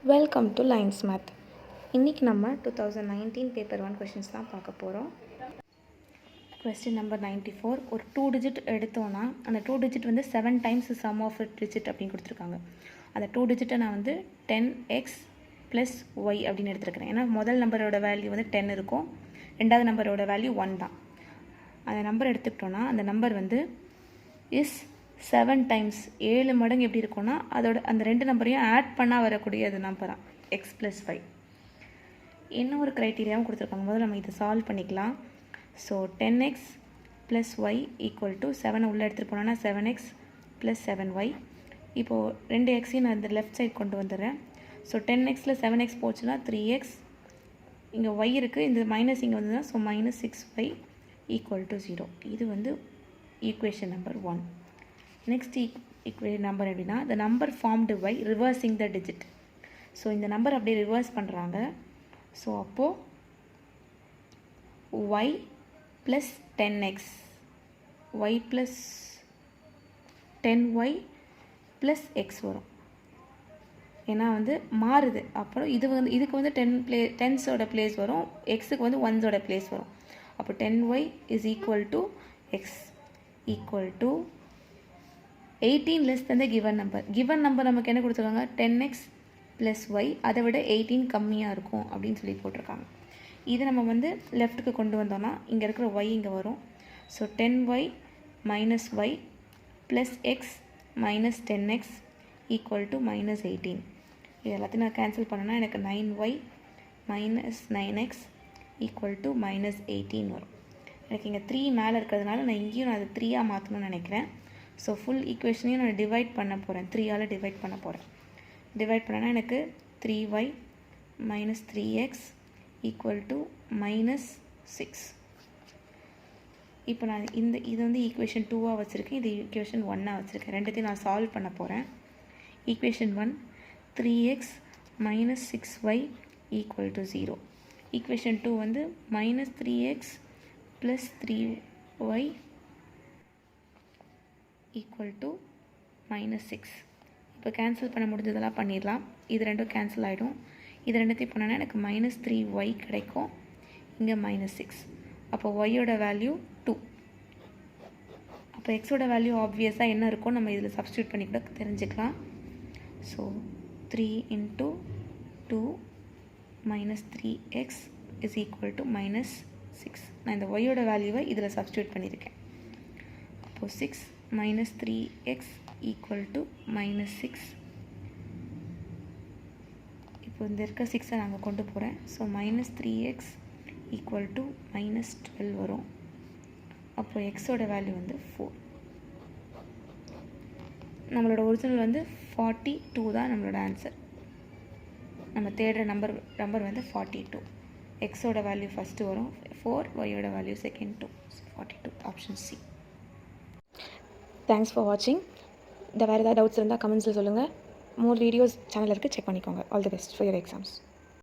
Welcome to lines math. இன்றைக்கி நம்ம 2019 paper 1 questions தான் பார்க்க போகிறோம். Question number 94. ஒரு 2 டிஜிட் எடுத்தோன்னா அந்த 2 டிஜிட் வந்து 7 டைம்ஸ் சம் ஆஃப் டிஜிட் அப்படின்னு கொடுத்துருக்காங்க. அந்த 2 டிஜிட்டை நான் வந்து 10x + y அப்படின்னு எடுத்துருக்கிறேன். ஏன்னா முதல் நம்பரோட வேல்யூ வந்து 10 இருக்கும், ரெண்டாவது நம்பரோட வேல்யூ 1 தான். அந்த நம்பர் எடுத்துக்கிட்டோன்னா அந்த நம்பர் வந்து இஸ் 7 டைம்ஸ் 7 மடங்கு எப்படி இருக்கும்னா அதோட அந்த ரெண்டு நம்பரையும் ஆட் பண்ணால் வரக்கூடிய அது நம்பர் தான் x + 5. என்ன ஒரு க்ரைட்டீரியாவும் கொடுத்துருக்காங்க. முதல்ல நம்ம இதை சால்வ் பண்ணிக்கலாம். ஸோ 10x + y = 7 உள்ளே எடுத்துகிட்டு போனோன்னா 7x + 7y. இப்போது ரெண்டு எக்ஸையும் நான் இந்த லெஃப்ட் சைட் கொண்டு வந்துடுறேன். ஸோ 10xல் 7x போச்சுன்னா 3x, இங்கே y இருக்குது, இந்த மைனஸ் இங்கே வந்ததுன்னா ஸோ -6y = 0. இது வந்து equation number 1. Next equation number எப்படின்னா, the number formed by reversing the digit. So இந்த நம்பர் அப்படியே ரிவர்ஸ் பண்ணுறாங்க. ஸோ அப்போது y + 10x, y + 10y + x வரும். ஏன்னா வந்து மாறுது. அப்புறம் இது வந்து இதுக்கு வந்து 10ஸோட பிளேஸ் வரும், எக்ஸுக்கு வந்து 1ஸோட பிளேஸ் வரும். அப்போ 10y = x = 18 less than the given number. given number நமக்கு என்ன கொடுத்துருக்காங்க, 10x + y, அதை விட 18 கம்மியாக இருக்கும் அப்படின்னு சொல்லி போட்டிருக்காங்க. இது நம்ம வந்து லெஃப்ட்டுக்கு கொண்டு வந்தோம்னா இங்கே இருக்கிற y இங்கே வரும். So 10y - y + x - 10x = -18. இது எல்லாத்தையும் நான் கேன்சல் பண்ணேன்னா எனக்கு 9y - 9x = -18 வரும். எனக்கு இங்கே 3 மேலே இருக்கிறதுனால நான் இங்கேயும் நான் அது 3ஆக மாற்றணும்னு நினைக்கிறேன். ஸோ ஃபுல் ஈக்குவேஷனையும் நான் டிவைட் பண்ண போகிறேன், 3ஆல் டிவைட் பண்ண போகிறேன். டிவைட் பண்ணேன்னா எனக்கு 3y - 3x = -6. இப்போ நான் இது வந்து ஈக்குவேஷன் 2ஆக வச்சுருக்கேன், இது ஈக்குவேஷன் 1ஆக வச்சுருக்கேன். ரெண்டுத்தையும் நான் சால்வ் பண்ண போகிறேன். Equation 1 3x - 6y = 0. ஈக்குவேஷன் 2 வந்து -3x + 3y = -6. இப்போ கேன்சல் பண்ண முடிஞ்சதெல்லாம் பண்ணிடலாம். இது ரெண்டும் கேன்சல் ஆகிடும். இது ரெண்டுத்தையும் பண்ணோன்னா எனக்கு -3y கிடைக்கும், இங்கே -6. அப்போ ஒய்யோட வேல்யூ 2. அப்போ எக்ஸோட வேல்யூ ஆப்வியஸாக என்ன இருக்கும் நம்ம இதில் சப்ஸ்டியூட் பண்ணி கூட தெரிஞ்சுக்கலாம். So 3 × 2 - 3x = -6. நான் இந்த ஒய்யோட வேல்யூவை இதில் சப்ஸ்டியூட் பண்ணியிருக்கேன். அப்போது 6 - 3x = -6. இப்போ இந்த இருக்க 6ஐ நாங்கள் கொண்டு போகிறேன். ஸோ -3x = -12 வரும். அப்போ எக்ஸோட வேல்யூ வந்து 4. நம்மளோட ஒரிஜினல் வந்து 42 தான் நம்மளோட ஆன்சர். நம்ம தேடுற நம்பர் வந்து 42. எக்ஸோட வேல்யூ ஃபஸ்ட்டு வரும் 4, ஒய்யோட value second 2. 42 option C. Thanks for வாட்சிங். வேறு ஏதாவது டவுட்ஸ் இருந்தால் கமெண்ட்ஸில் சொல்லுங்கள். மோர் வீடியோஸ் சேனல் இருக்குது, செக் பண்ணிக்கோங்க. All the best for your exams.